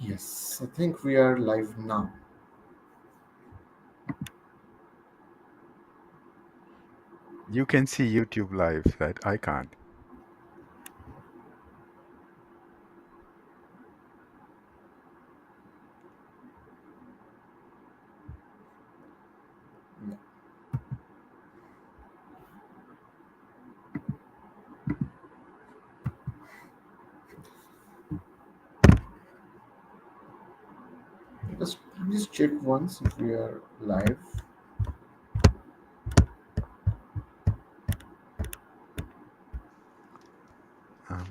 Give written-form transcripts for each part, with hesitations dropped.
Yes, I think we are live now. You can see YouTube live, right? I can't. Yeah. Just check once if we are live. Um,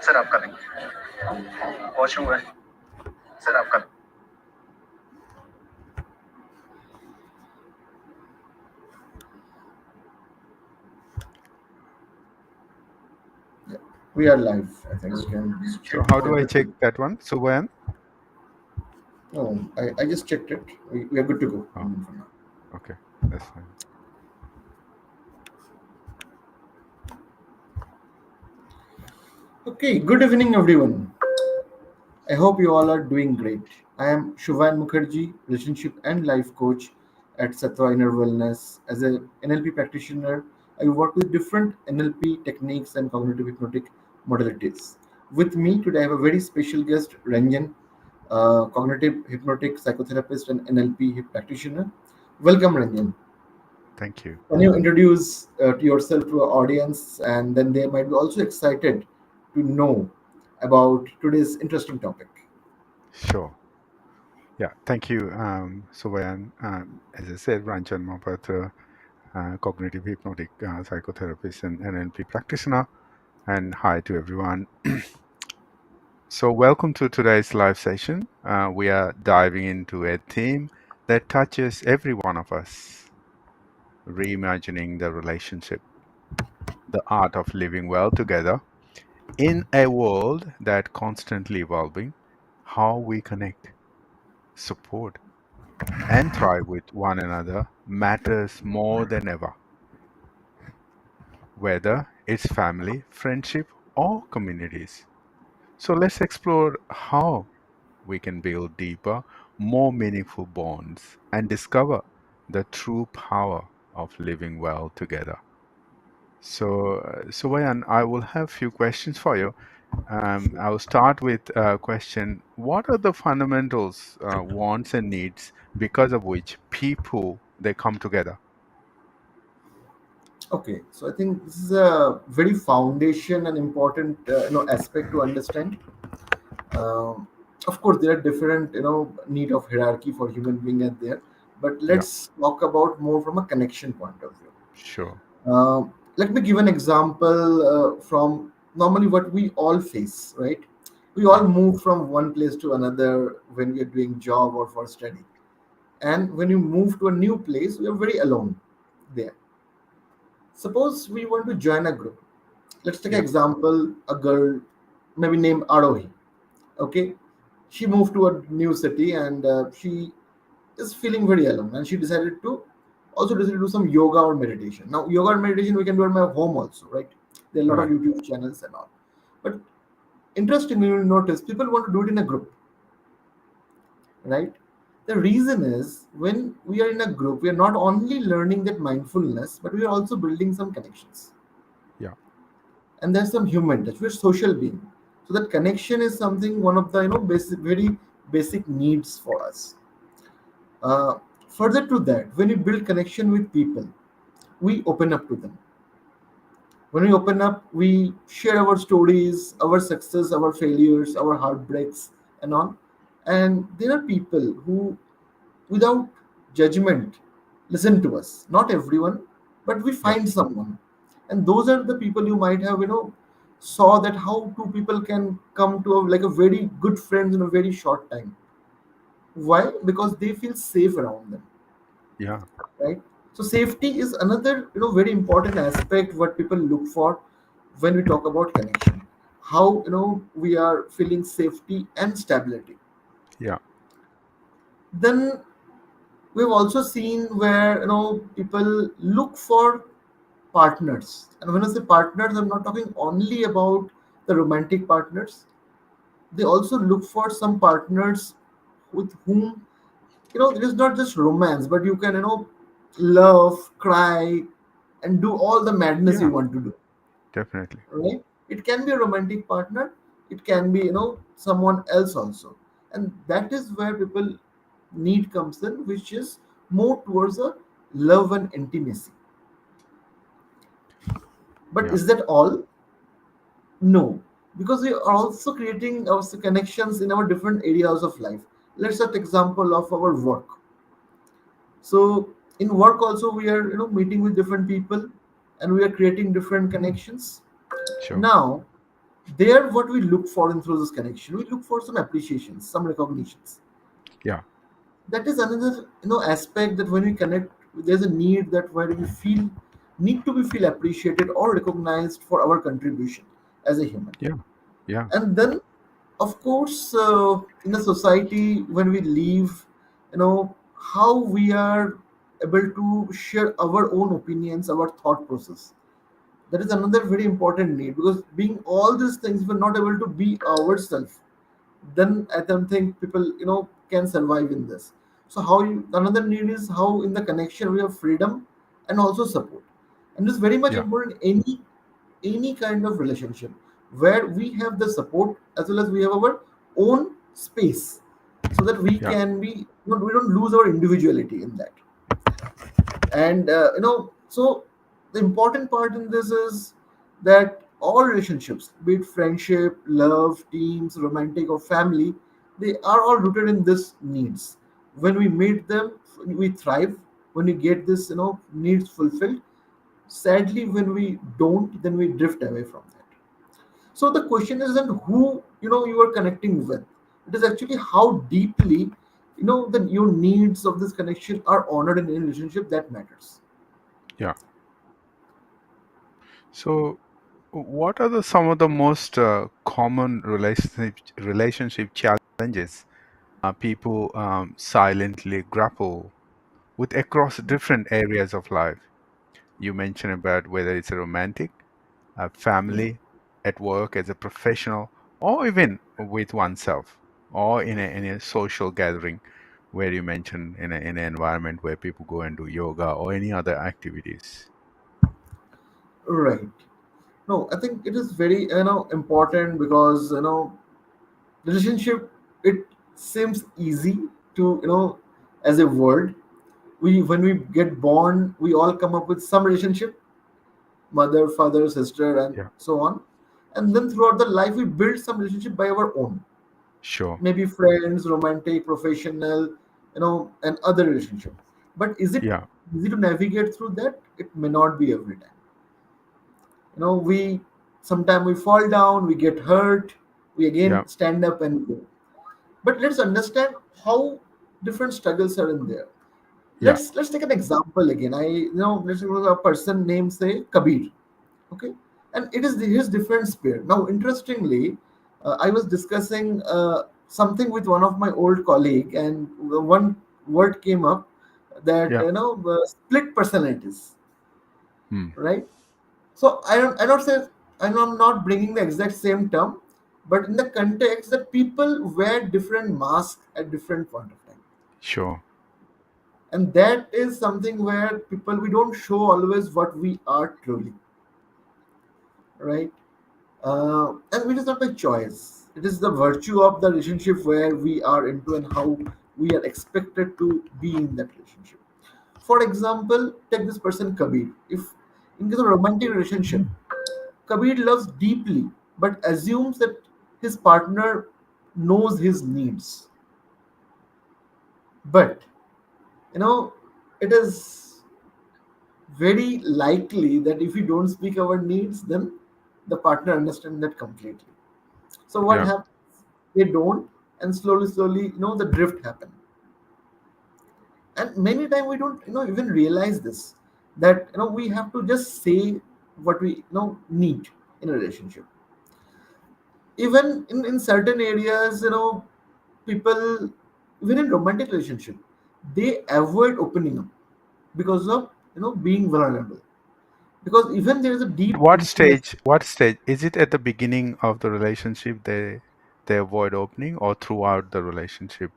sir आपका link washroom है sir आपका Yeah, we are live. I think we can just check so how do I check everything. that one? Suvayan? No, I just checked it. We are good to go Oh, for now. okay. That's fine. Okay, good evening, everyone. I hope you all are doing great. I am Suvayan Mukherjee, relationship and life coach at Sattvainnerwellness. As a NLP practitioner, I work with different NLP techniques and cognitive hypnotic modalities. With me today, I have a very special guest, Ranjan, cognitive hypnotic psychotherapist and NLP practitioner. Welcome, Ranjan. Thank you. Can you introduce to yourself to our audience, and then they might be also excited to know about today's interesting topic. Sure. Yeah, thank you, Suvayan. As I said, Ranjan Mopatra, cognitive hypnotic psychotherapist and NLP practitioner. And hi to everyone. So, welcome to today's live session. We are diving into a theme that touches every one of us, reimagining the relationship, the art of living well together in a world that constantly evolving. How we connect, support, and thrive with one another matters more than ever, whether it's family, friendship, or communities. So let's explore how we can build deeper, more meaningful bonds and discover the true power of living well together. So Vayan, I will have few questions for you. I'll start with a question. What are the fundamentals, wants and needs because of which people they come together? Okay, so I think this is a very foundation and important aspect to understand. Um, of course, there are different need of hierarchy for human being out there, but Yeah, let's talk about more from a connection point of view. sure. Let me give an example from normally what we all face. Right, we all Yeah, move from one place to another when we are doing job or for study, and when you move to a new place, we are very alone there. Suppose we want to join a group. Let's take an yeah, example, a girl maybe named Arohi. Okay, she moved to a new city, and she is feeling very alone, and she decided to do some yoga or meditation. Now yoga and meditation we can do at my home also, right? There are a lot of right. YouTube channels and all, but interestingly you'll notice people want to do it in a group, right? The reason is when we are in a group, we are not only learning that mindfulness, but we are also building some connections, Yeah, and there's some human touch. We're social being, so that connection is something, one of the basic, very basic needs for us. Further to that, when we build connection with people, we open up to them. When we open up, we share our stories, our success, our failures, our heartbreaks, and all. And there are people who, without judgment, listen to us. Not everyone, but we yeah, find someone, and those are the people you might have saw that how two people can come to like a very good friends in a very short time. Why? Because they feel safe around them, yeah, right? So safety is another very important aspect what people look for when we talk about connection. How we are feeling safety and stability. yeah, Then we've also seen where people look for partners, and when I say partners, I'm not talking only about the romantic partners. They also look for some partners with whom, it is not just romance, but you can, love, cry, and do all the madness you Yeah, want to do, definitely. right? It can be a romantic partner, it can be, someone else also. And that is where people need comes in, which is more towards a love and intimacy. But Yeah. is that all? No, because we are also creating our connections in our different areas of life. Let's take example of our work. So in work also we are, meeting with different people, and we are creating different connections. Sure. Now, there what we look for in through this connection, we look for some appreciations, some recognitions. Yeah. That is another, aspect, that when we connect, there's a need that where we feel need to be feel appreciated or recognized for our contribution as a human. Yeah. Yeah. And then, of course, in a society when we live, how we are able to share our own opinions, our thought process. That is another very important need, because being all these things, if we're not able to be ourselves, then I don't think people, can survive in this. So how you, another need is how in the connection we have freedom and also support. And it's very much Yeah. important any kind of relationship where we have the support as well as we have our own space, so that we Yeah. can be, we don't lose our individuality in that. And so the important part in this is that all relationships, be it friendship, love, teams, romantic, or family, they are all rooted in this needs. When we meet them, we thrive. When we get this, needs fulfilled. Sadly, when we don't, then we drift away from that. So the question isn't who, you are connecting with. It is actually how deeply, that your needs of this connection are honored in a relationship, that matters. Yeah. So, what are some of the most common relationship challenges people silently grapple with across different areas of life? You mentioned about whether it's a romantic, a Yeah. family, at work, as a professional, or even with oneself, or in a social gathering, where you mentioned in an environment where people go and do yoga or any other activities. Right. No, I think it is very, important, because, relationship, it seems easy to, as a word. We When we get born, we all come up with some relationship, mother, father, sister, and Yeah, so on. And then throughout the life, we build some relationship by our own, sure. maybe friends, romantic, professional, and other relationship. But is it Yeah, easy to navigate through that? It may not be every time. We sometimes we fall down, we get hurt, we yeah, again stand up and go. But let's understand how different struggles are in there. yeah, Let's take an example again. Let's suppose a person named, say, Kabir. Okay. And it is his different sphere. Now interestingly, I was discussing something with one of my old colleague, and one word came up, that, yeah. split personalities, Hmm. right? So I don't say, I'm not bringing the exact same term, but in the context that people wear different masks at different point of time, Sure. and that is something where people, we don't show always what we are truly, right? And it is not by choice. It is the virtue of the relationship where we are into, and how we are expected to be in that relationship. For example, take this person Kabir. If in case of romantic relationship, Kabir loves deeply, but assumes that his partner knows his needs. But, you know, it is very likely that if we don't speak our needs, then the partner understands that completely. So what Yeah, happens? They don't, and slowly, the drift happen. And many times we don't, even realize this, that, we have to just say what we, need in a relationship. Even in certain areas, people, even in romantic relationship, they avoid opening up because of, being vulnerable, because even there is a deep what intimacy. stage? What stage is it? At the beginning of the relationship, they avoid opening, or throughout the relationship,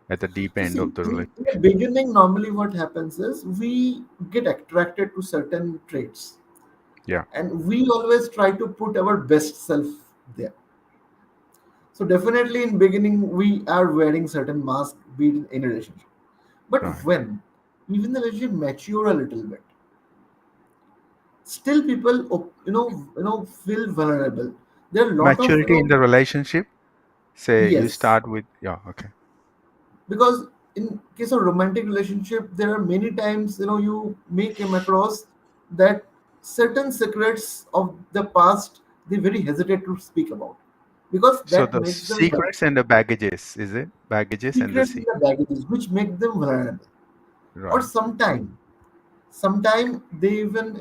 at the deep So end see, of the in the relationship? beginning, normally what happens is we get attracted to certain traits, Yeah. and we always try to put our best self there. So definitely in beginning we are wearing certain mask, be it in a relationship. But Right. when even the relationship mature a little bit, still people feel vulnerable. There are a lot of Maturity in the relationship. Say you yes, start with, yeah. Okay. because in case of romantic relationship there are many times you may come across that certain secrets of the past they very hesitate to speak about because So that the makes them secrets and the baggages, is it? Baggages and the secrets in secret. the baggages which make them vulnerable or Right. sometime they even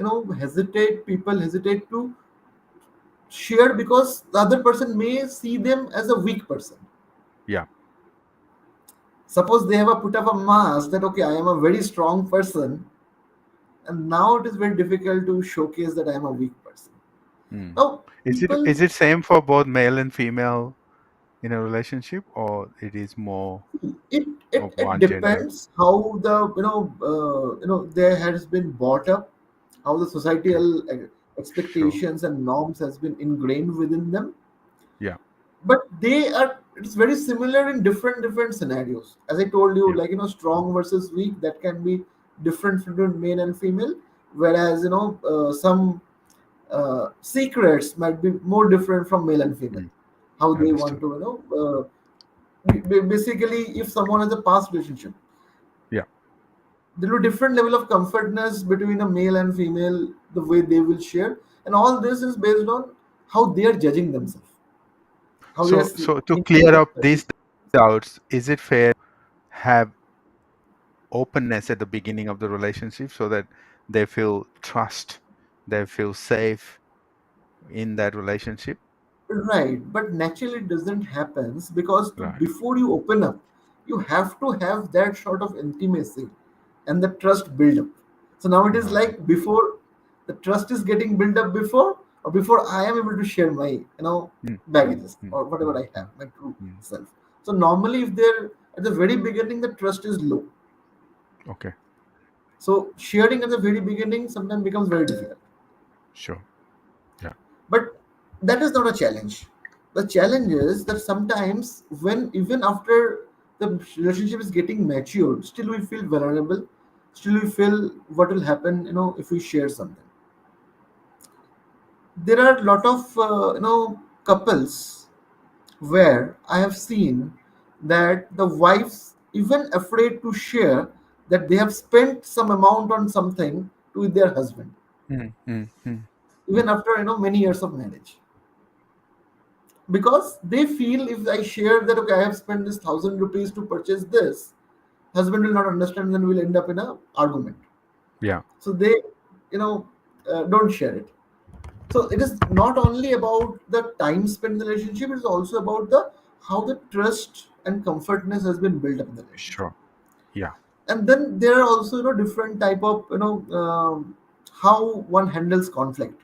hesitate people hesitate to share because the other person may see them as a weak person. Yeah. Suppose they have a put up a mask that okay I am a very strong person, and now it is very difficult to showcase that I am a weak person. Hmm. Now Is it people, is it same for both male and female in a relationship, or it is more it of it one gender? depends how the there has been brought up, how the Okay. societal Sure. expectations and norms has been ingrained within them. Yeah. But they are it's very similar in different scenarios. As I told you, Yeah. like strong versus weak, that can be different between male and female. Whereas some secrets might be more different from male and female. Mm. How they want Understood. to basically if someone has a past relationship, Yeah. there will be different level of comfortness between a male and female, the way they will share, and all this is based on how they are judging themselves, how they are So to thinking clear of up these doubts, is it fair have openness at the beginning of the relationship so that they feel trust, they feel safe in that relationship? right, but naturally it doesn't happen because Right. before you open up, you have to have that sort of intimacy and the trust build up. So now it is Right. like before the trust is getting built up before or before I am able to share my Mm, mm, baggages mm, or whatever mm, I have, mm, my true mm. self. So normally if they're at the very beginning the trust is low. Okay. So sharing at the very beginning sometimes becomes very difficult. Sure. Yeah. But that is not a challenge. The challenge is that sometimes when even after the relationship is getting matured, still we feel vulnerable, still we feel what will happen, if we share something. There are a lot of couples where I have seen that the wives even afraid to share that they have spent some amount on something with their husband, Mm, mm, mm. even after many years of marriage, because they feel if I share that okay I have spent this 1,000 rupees to purchase this, husband will not understand and will end up in a argument. Yeah. So they you know don't share it. So it is not only about the time spent in the relationship, it is also about the how the trust and comfortness has been built up in the relationship. Sure. Yeah. And then there are also different type of how one handles conflict.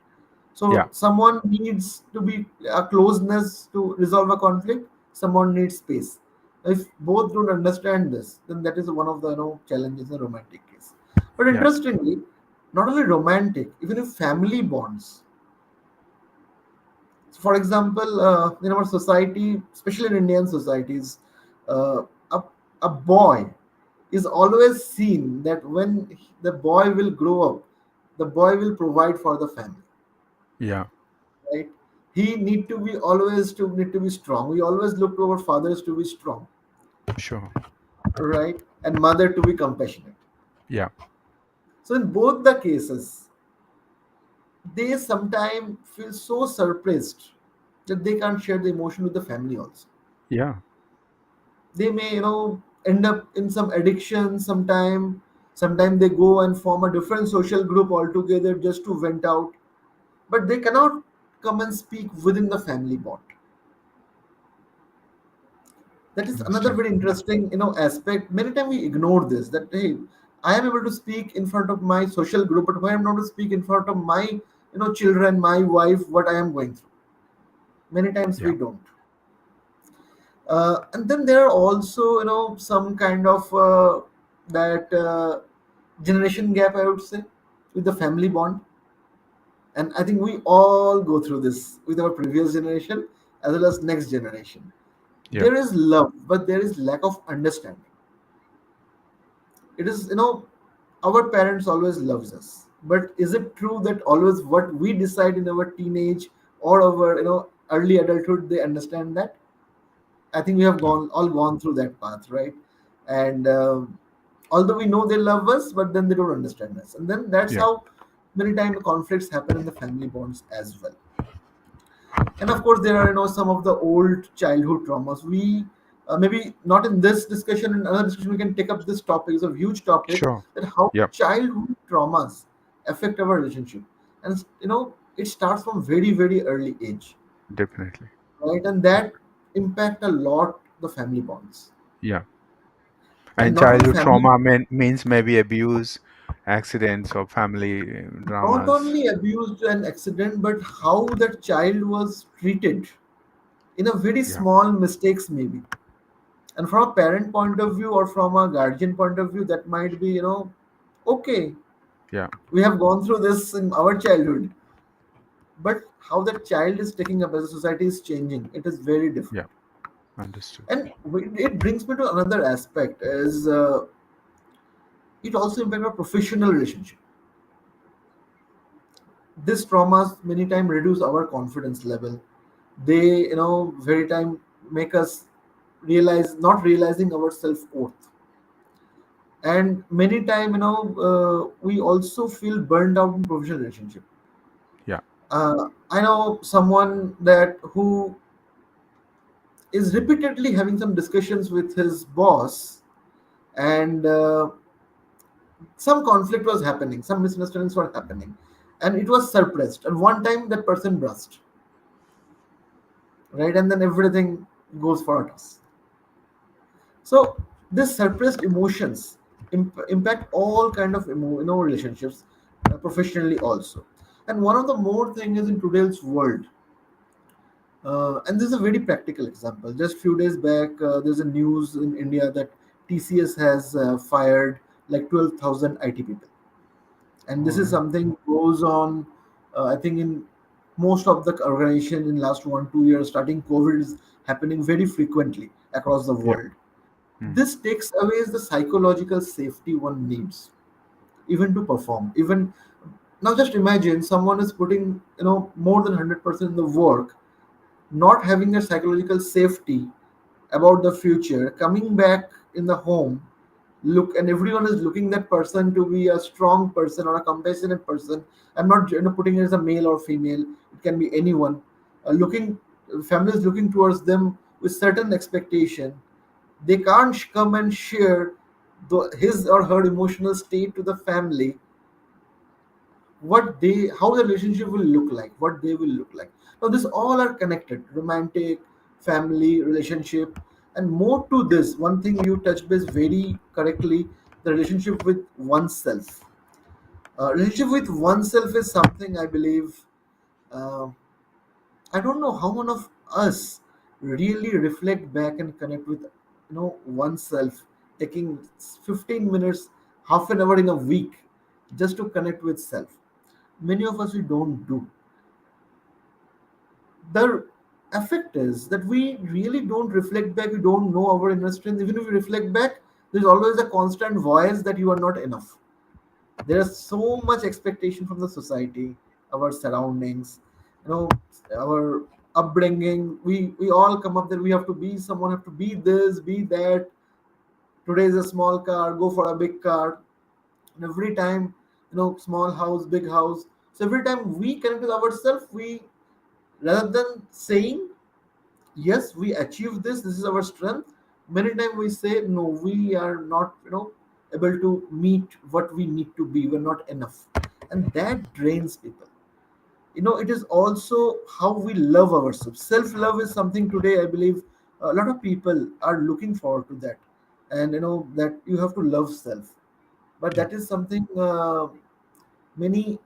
Yeah. So someone needs to be a closeness to resolve a conflict, someone needs space. If both don't understand this, then that is one of the challenges in a romantic case. But Yeah. interestingly, not only romantic, even if family bonds. For example, in our society, especially in Indian societies, uh, a, a boy is always seen that when the boy will grow up, the boy will provide for the family, Yeah. right? He need to be strong. We always look to our fathers to be strong, Sure. right? And mother to be compassionate. Yeah. So in both the cases, they sometimes feel so suppressed that they can't share the emotion with the family also. Yeah. They may end up in some addiction sometime they go and form a different social group altogether just to vent out, but they cannot come and speak within the family bond. That is another Understand. very interesting aspect. Many times we ignore this, that hey, I am able to speak in front of my social group, but why I'm not to speak in front of my children, my wife, what I am going through. Many times we Yeah. don't. And then there are also, some kind of that generation gap, I would say, with the family bond. And I think we all go through this with our previous generation as well as next generation. Yeah, There is love, but there is lack of understanding. It is, our parents always loves us, but is it true that always what we decide in our teenage or our, early adulthood, they understand that? I think we have gone through that path, right? And although we know they love us, but then they don't understand us, and then that's yeah, how many times conflicts happen in the family bonds as well. And of course, there are, some of the old childhood traumas. We maybe not in this discussion. In another discussion, we can take up this topic. It's a huge topic, sure. that how Yeah, childhood traumas affect our relationship, and it starts from very very early age, definitely. right? And that impact a lot the family bonds, Yeah. and And not only childhood family. trauma means maybe abuse, accidents, or family Not dramas. only abused and accident, but how that child was treated in a very Yeah, small mistakes maybe. And from a parent point of view or from a guardian point of view, that might be, okay, yeah, we have gone through this in our childhood. But how that child is taking up as a society is changing. It is very yeah. different. Understood. And it brings me to another aspect is it also impacts our professional relationship. These traumas many times reduce our confidence level. They, very time make us realize not realizing our self-worth. And many time, we also feel burned out in professional relationship. Yeah. I know someone that who is repeatedly having some discussions with his boss, and some conflict was happening, some misunderstandings were happening, and it was suppressed, and one time that person burst, right? And then everything goes for a toss. So this suppressed emotions impact all kind of relationships, professionally also. And one of the more thing is in today's world, and this is a very practical example. Just few days back, there's a news in India that TCS has fired like 12,000 IT people, and All this is right. something goes on. I think in most of the organization in last 1 2 years, starting COVID, is happening very frequently across the Yeah. world. Mm. This takes away the psychological safety one needs even to perform. Even now, just imagine someone is putting more than 100% in the work, not having a psychological safety about the future, coming back in the home, look, and everyone is looking that person to be a strong person or a compassionate person. I'm not putting it as a male or female, it can be anyone. Looking, family is looking towards them with certain expectation. They can't come and share his or her emotional state to the family. What they how the relationship will look like, what they will look like. Now this all are connected: romantic, family, relationship. And more to this, one thing you touched base very correctly: the relationship with oneself. Relationship with oneself is something I believe, uh, I don't know how one of us really reflect back and connect with oneself, taking 15 minutes, half an hour in a week just to connect with self. Many of us we don't do. The effect is that we really don't reflect back, we don't know our inner strength. Even if we reflect back, there's always a constant voice that you are not enough. There's so much expectation from the society, our surroundings, you know our upbringing. We all come up that we have to be someone, have to be this, be that. Today is a small car, go for a big car. And every time, small house, big house. So every time we connect with ourselves, we, rather than saying yes, we achieve this is our strength, many times we say no, we are not able to meet what we need to be, we're not enough. And that drains people. It is also how we love ourselves. Self love is something today I believe a lot of people are looking forward to that. And that you have to love self, but Yeah. that is something many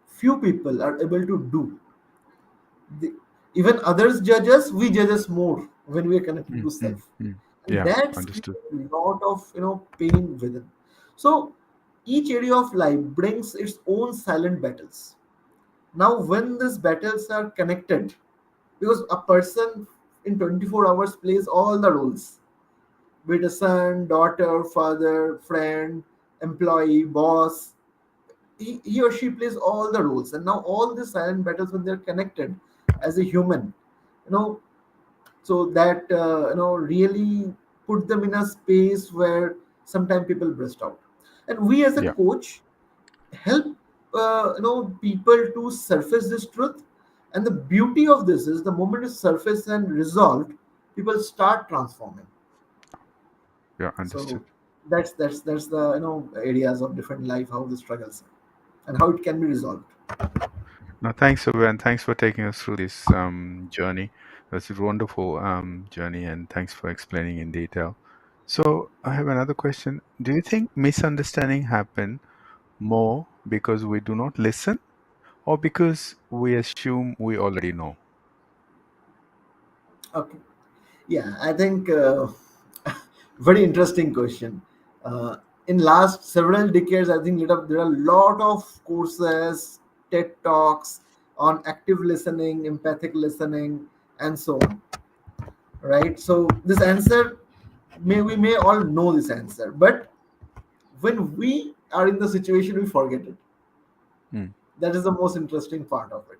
few people are able to do. the, Even others judge us, we judge us more. when we are connected to Mm, mm, self, mm. and Yeah, that's understood. created a lot of pain within. So each area of life brings its own silent battles. Now when these battles are connected, because a person in 24 hours plays all the roles, be it a son, daughter, father, friend, employee, boss, he or she plays all the roles, and now all these silent battles, when they're connected as a human, you know so that really put them in a space where sometimes people burst out. And we as a Yeah, coach help people to surface this truth. And the beauty of this is, the moment it's surfaced and resolved, people start transforming. yeah, So understood. that's the areas of different life, how the struggles and how it can be resolved. Now, thanks, Suvan. Thanks for taking us through this journey. It's a wonderful journey, and thanks for explaining in detail. So, I have another question. Do you think misunderstanding happen more because we do not listen, or because we assume we already know? Okay. Yeah, I think very interesting question. In last several decades, I think there are a lot of courses, TED talks on active listening, empathic listening, and so on. Right. So this answer, we may all know this answer, but when we are in the situation, we forget it. Mm. That is the most interesting part of it.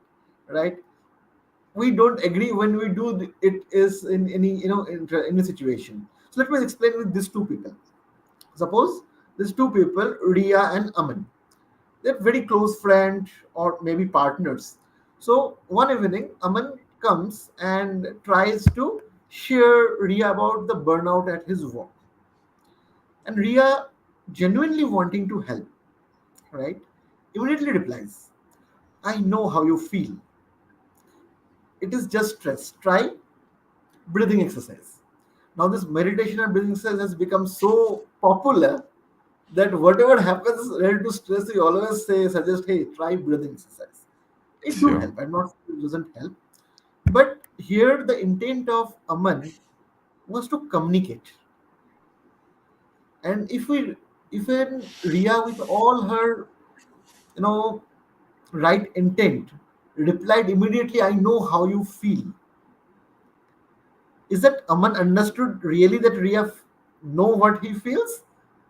Right. We don't agree when we do it is in any any situation. So let me explain with these two people. Suppose these two people, Ria and Aman, they're very close friend or maybe partners. So one evening, Aman comes and tries to share Ria about the burnout at his work, and Ria, genuinely wanting to help, right, immediately replies, "I know how you feel. It is just stress. Try breathing exercise." Now, this meditation and breathing exercise has become so popular that whatever happens related to stress, we always suggest, hey, try breathing exercise. It do Sure. help. I'm not saying it doesn't help. But here the intent of Aman was to communicate. And if in Ria, with all her, you know, right intent, replied immediately, "I know how you feel," is that Aman understood really that Ria know what he feels,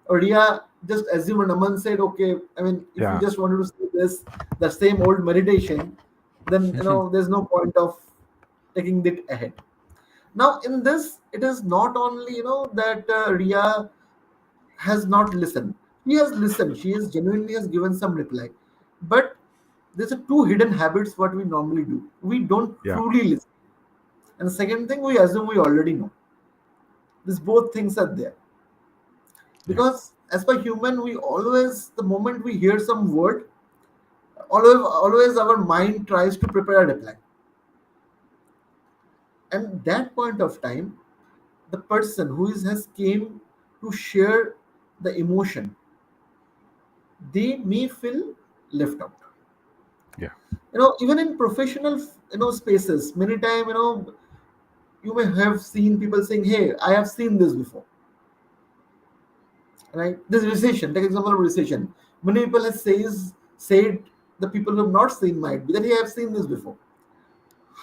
or Ria just assumed and Aman said, "Okay, I mean, if you Yeah. just wanted to say this, the same old meditation, then there's no point of taking it ahead." Now, in this, it is not only that Ria has not listened. She has listened. She has genuinely has given some reply, but there's a two hidden habits what we normally do. We don't Yeah. truly listen, and the second thing, we assume we already know. These both things are there, Yeah. because as per human, we always, the moment we hear some word, always our mind tries to prepare a reply. And that point of time, the person who has came to share the emotion, they may feel left out. Yeah. Even in professional spaces, many time, you may have seen people saying, "Hey, I have seen this before." Right, this recession, take example of recession. Many people have said, the people who have not seen might be that, "Hey, I have seen this before."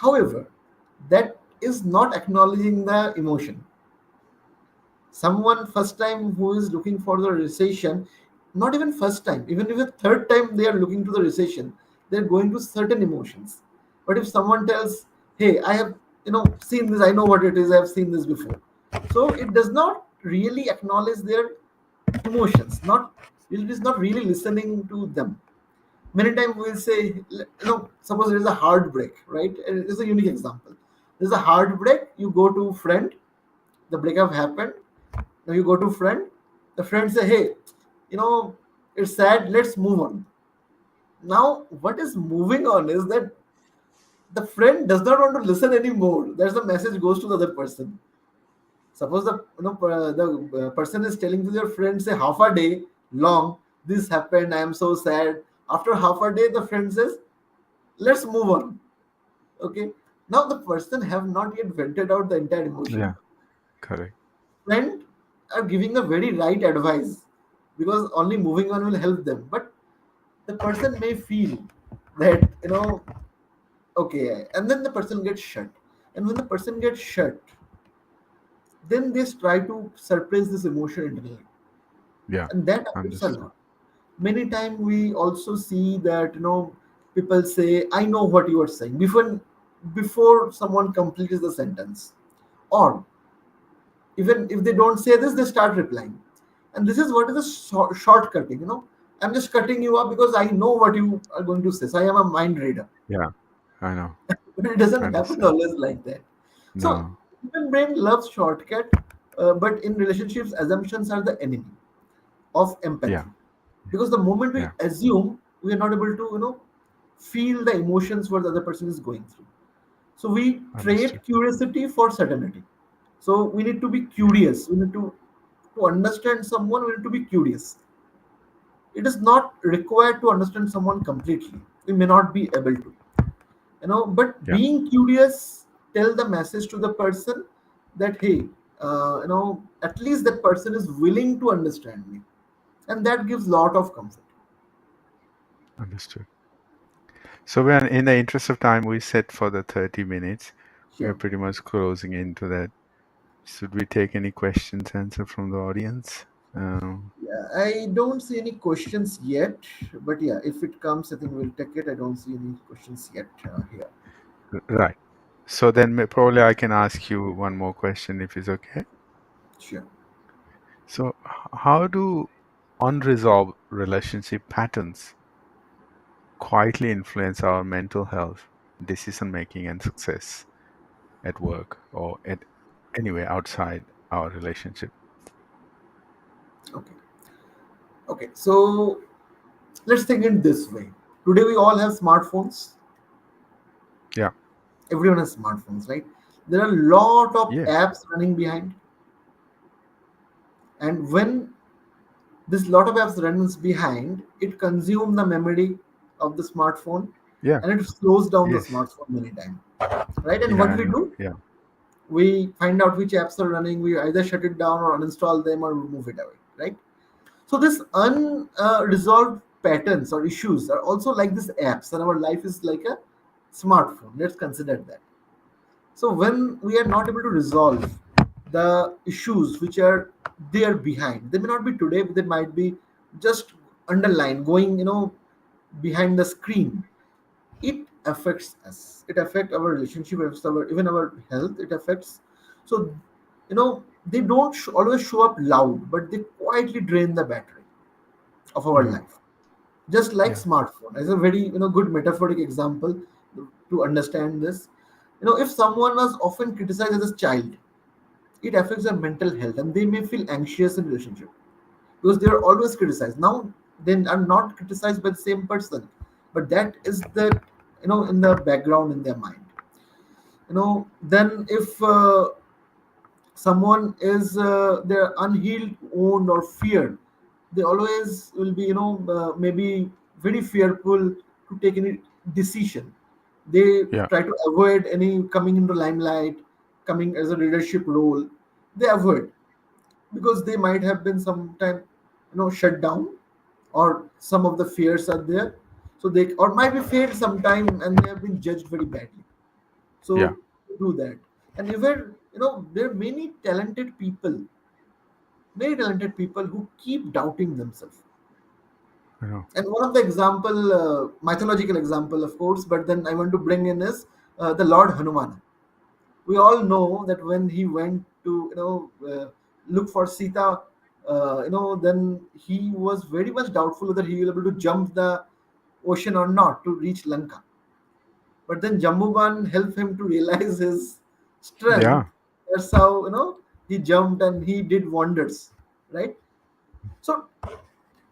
However, that is not acknowledging the emotion. Someone first time who is looking for the recession, not even first time, even if a third time they are looking to the recession, they're going to certain emotions. But if someone tells, "Hey, I have seen this, I know what it is, I have seen this before," so it does not really acknowledge their emotions. Not, it is not really listening to them. Many times we'll say, suppose there is a heartbreak, right? And it is a unique example. There's a heartbreak, you go to friend, the breakup happened. Now you go to friend, the friend say, "Hey, you know it's sad, let's move on." Now what is moving on is that the friend does not want to listen anymore. There's a message goes to the other person. Suppose the person is telling to their friend, say, half a day long, "This happened, I am so sad." After half a day, the friend says, "Let's move on." Okay. Now the person have not yet vented out the entire emotion. Yeah. Correct. Friend are giving the very right advice because only moving on will help them. But the person may feel that, okay, and then the person gets shut. And when the person gets shut, then they try to suppress this emotion internally. Yeah. And that affects a Understood. lot. Many times we also see that, people say, I know what you are saying before someone completes the sentence. Or even if they don't say this, they start replying. And this is what is a shortcutting. I'm just cutting you up because I know what you are going to say. So I am a mind reader. Yeah. I know. But it doesn't happen Understand. always like that. So No. human brain loves shortcut, but in relationships, assumptions are the enemy of Yeah. empathy. Because the moment we Yeah. assume, we are not able to, feel the emotions what the other person is going through. So we Understood. trade curiosity for certainty. So we need to be Yeah. curious. We need to understand someone. We need to be curious. It is not required to understand someone completely. We may not be able to, but Yeah. being curious, tell the message to the person that, hey, at least that person is willing to understand me, and that gives lot of comfort. Understood. So when in the interest of time, we set for the 30 minutes. We are Sure. pretty much closing into that. Should we take any questions, answer from the audience? Um, Yeah, I don't see any questions yet, but yeah, if it comes, I think we'll take it. I don't see any questions yet here. right. So then probably I can ask you one more question if it's okay. Sure. So how do unresolved relationship patterns quietly influence our mental health, decision making, and success at work or at anywhere outside our relationship? Okay. Okay. So let's think in this way. Today we all have smartphones. Yeah. Everyone has smartphones, right? There are a lot of Yes. apps running behind, and when this lot of apps runs behind, it consumes the memory of the smartphone, Yeah. and it slows down the Yes. smartphone many times, right? And Yeah. what I we know. do, Yeah. we find out which apps are running. We either shut it down or uninstall them or remove it away, right? So this unresolved patterns or issues are also like these apps, and our life is like a smartphone. Let's consider that. So when we are not able to resolve the issues which are there behind, they may not be today, but they might be just underlined, going, behind the screen. It affects us. It affects our relationship, affects our even our health. It affects. So, they don't always show up loud, but they quietly drain the battery of our Yeah. life. Just like Yeah. smartphone, as a very good metaphoric example to understand this. If someone was often criticized as a child, it affects their mental health, and they may feel anxious in relationship because they are always criticized. Now they are not criticized by the same person, but that is the in the background in their mind. Then if someone is they're unhealed, owned, or feared, they always will be maybe very fearful to take any decision. They Yeah. try to avoid any coming into limelight, coming as a leadership role. They avoid because they might have been sometime shut down, or some of the fears are there, so they or might be failed sometime and they have been judged very badly. Yeah. So do that. And even there are many talented people who keep doubting themselves. I know. And one of the example, mythological example, of course, but then I want to bring in is the Lord Hanuman. We all know that when he went to look for Sita, then he was very much doubtful whether he will be able to jump the ocean or not to reach Lanka. But then Jambuban helped him to realize his strength. Yeah. That's how he jumped and he did wonders, right? So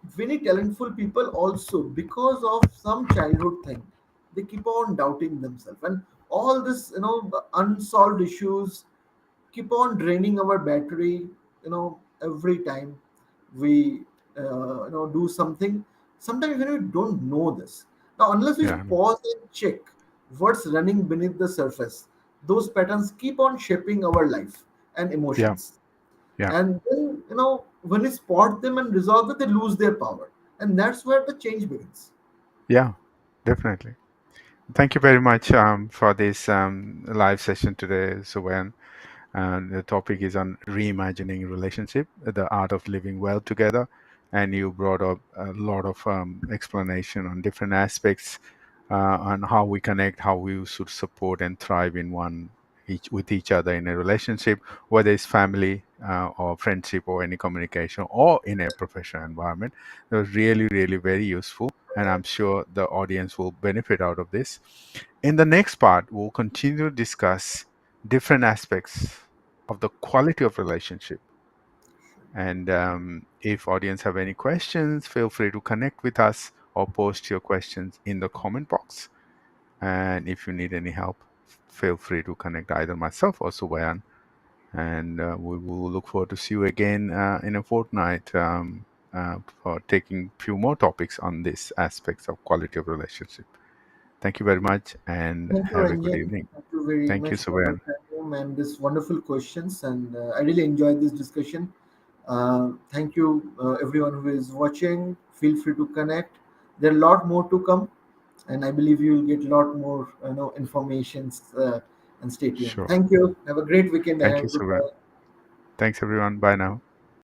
very talentful people also, because of some childhood thing, they keep on doubting themselves, and all this unsolved issues keep on draining our battery. Every time we do something, sometimes even we don't know this. Now, unless we Yeah. I know. pause and check, what's running beneath the surface. Those patterns keep on shaping our life and Yeah. emotions. Yeah. And then, when we spot them and resolve it, they lose their power. And that's where the change begins. Yeah. Definitely. Thank you very much for this live session today, Suvan. And the topic is on reimagining relationship, the art of living well together. And you brought up a lot of explanation on different aspects on how we connect, how we should support and thrive in each with each other in a relationship, whether it's family or friendship or any communication or in a professional environment. It was really, really very useful, and I'm sure the audience will benefit out of this. In the next part, we'll continue to discuss different aspects of the quality of relationship. And if audience have any questions, feel free to connect with us or post your questions in the comment box. And if you need any help, feel free to connect either myself or Subayan. And we will look forward to see you again in a fortnight for taking few more topics on these aspects of quality of relationship. Thank you very much and Thank you, have a good Ranjan. evening. Thank you very Thank you, much for your Subayan. time and this wonderful questions. And I really enjoyed this discussion. Thank you, everyone who is watching. Feel free to connect. There are a lot more to come, and I believe you will get a lot more, informations. And stay tuned. Sure. Thank you. Have a great weekend Thank you, ahead. Subayan. Goodbye. Thanks, everyone. Bye now.